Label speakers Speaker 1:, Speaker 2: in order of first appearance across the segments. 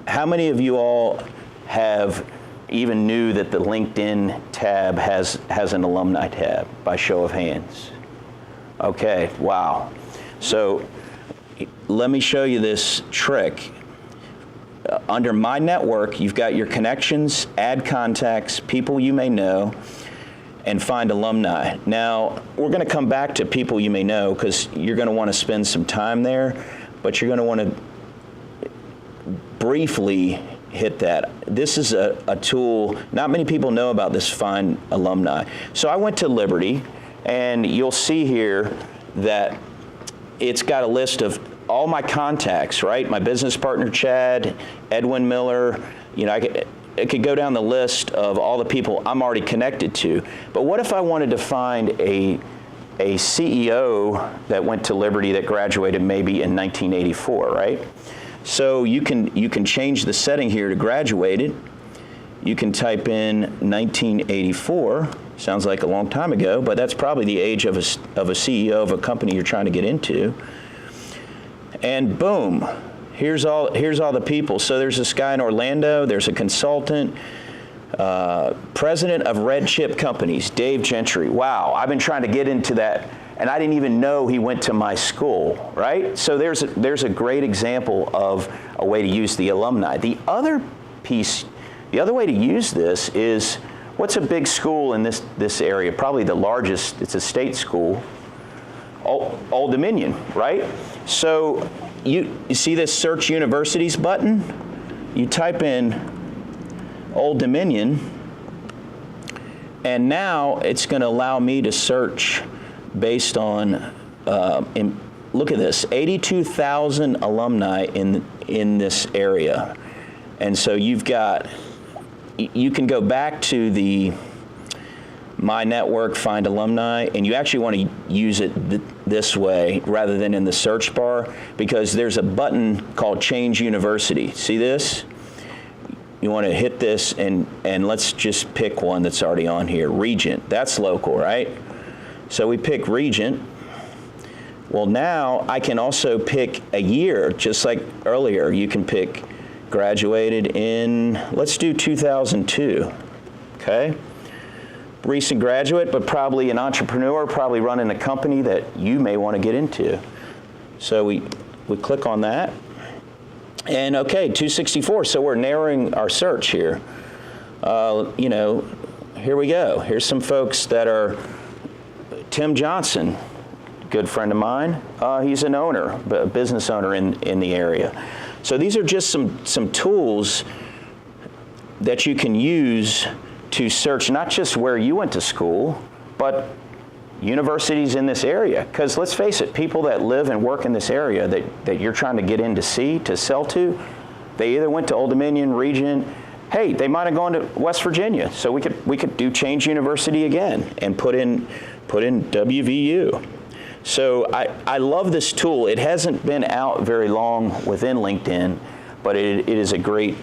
Speaker 1: How many of you all have even knew that the LinkedIn tab has an alumni tab, by show of hands? Okay, wow. So let me show you this trick. Under My Network, you've got your connections, add contacts, people you may know, and find alumni. Now, we're going to come back to people you may know because you're going to want to spend some time there, but you're going to want to briefly hit that. This is a tool, not many people know about this Find Alumni. So I went to Liberty, and you'll see here that it's got a list of all my contacts, right? My business partner, Chad, Edwin Miller, you know, I could go down the list of all the people I'm already connected to. But what if I wanted to find a CEO that went to Liberty that graduated maybe in 1984, right? So you can change the setting here to graduated. You can type in 1984. Sounds like a long time ago, but that's probably the age of a CEO of a company you're trying to get into. And boom, here's all the people. So there's this guy in Orlando, there's a consultant, president of Red Chip Companies, Dave Gentry. Wow, I've been trying to get into that, and I didn't even know he went to my school, right? So there's a great example of a way to use the alumni. The other way to use this is, what's a big school in this area? Probably the largest, it's a state school, Old Dominion, right? So you see this search universities button? You type in Old Dominion, and now it's going to allow me to search based on, look at this, 82,000 alumni in this area. And so you can go back to the My Network, find alumni, and you actually want to use it this way rather than in the search bar, because there's a button called Change University. See this? You want to hit this, and let's just pick one that's already on here. Regent, that's local, right? So we pick Regent. Well, now I can also pick a year, just like earlier. You can pick graduated in, let's do 2002, okay? Recent graduate, but probably an entrepreneur, probably running a company that you may want to get into. So we click on that, and okay, 264, so we're narrowing our search here. You know, here we go. Here's some folks that are, Tim Johnson, good friend of mine. He's an owner, a business owner in the area. So these are just some tools that you can use to search not just where you went to school, but universities in this area. Because let's face it, people that live and work in this area that you're trying to get in to sell to, they either went to Old Dominion, Regent, hey, they might have gone to West Virginia. So we could do Change University again and put in WVU. So I love this tool. It hasn't been out very long within LinkedIn, but it is a great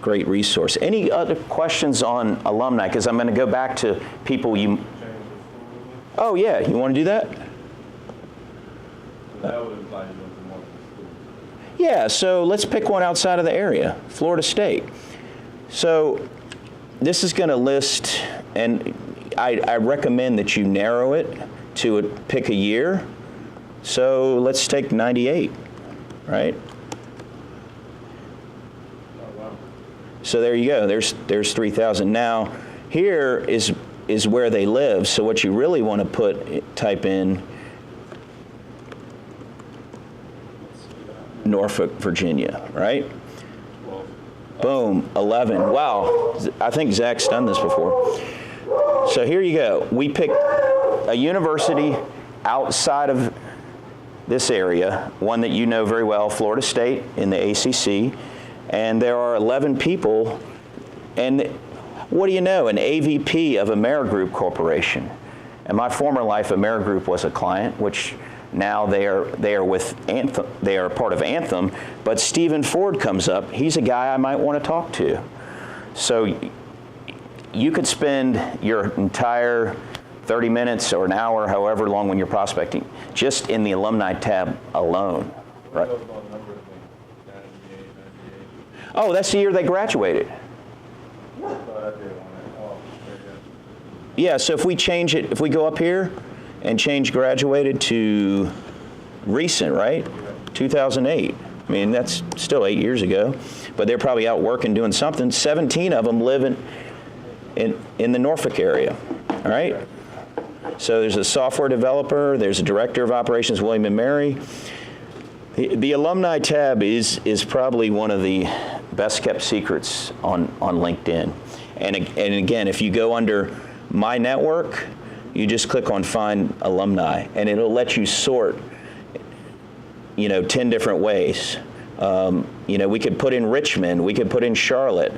Speaker 1: resource. Any other questions on alumni? Because I'm going to go back to people you. Oh yeah, you want to do that?
Speaker 2: That would imply you went to multiple schools.
Speaker 1: Yeah, so let's pick one outside of the area, Florida State. So this is going to list, and I recommend that you narrow it to pick a year. So let's take 98, right? So there you go, there's 3,000. Now, here is where they live, so what you really want to type in Norfolk, Virginia, right? Boom, 11, wow, I think Zach's done this before. So here you go, we picked a university outside of this area, one that you know very well, Florida State in the ACC. And there are 11 people, and what do you know, an AVP of Amerigroup Corporation. In my former life, Amerigroup was a client, which now they are with Anthem, they are part of Anthem, but Stephen Ford comes up. He's a guy I might want to talk to. So you could spend your entire 30 minutes or an hour, however long when you're prospecting, just in the alumni tab alone, right? Oh, that's the year they graduated.
Speaker 2: So that did one. Oh,
Speaker 1: Yeah, so if we change it, if we go up here and change graduated to recent, right? 2008. I mean, that's still 8 years ago, but they're probably out working doing something. 17 of them live in the Norfolk area, all right? So there's a software developer, there's a director of operations, William and Mary. The alumni tab is probably one of the best kept secrets on LinkedIn. And again, if you go under My Network, you just click on Find Alumni, and it'll let you sort, 10 different ways. We could put in Richmond, we could put in Charlotte.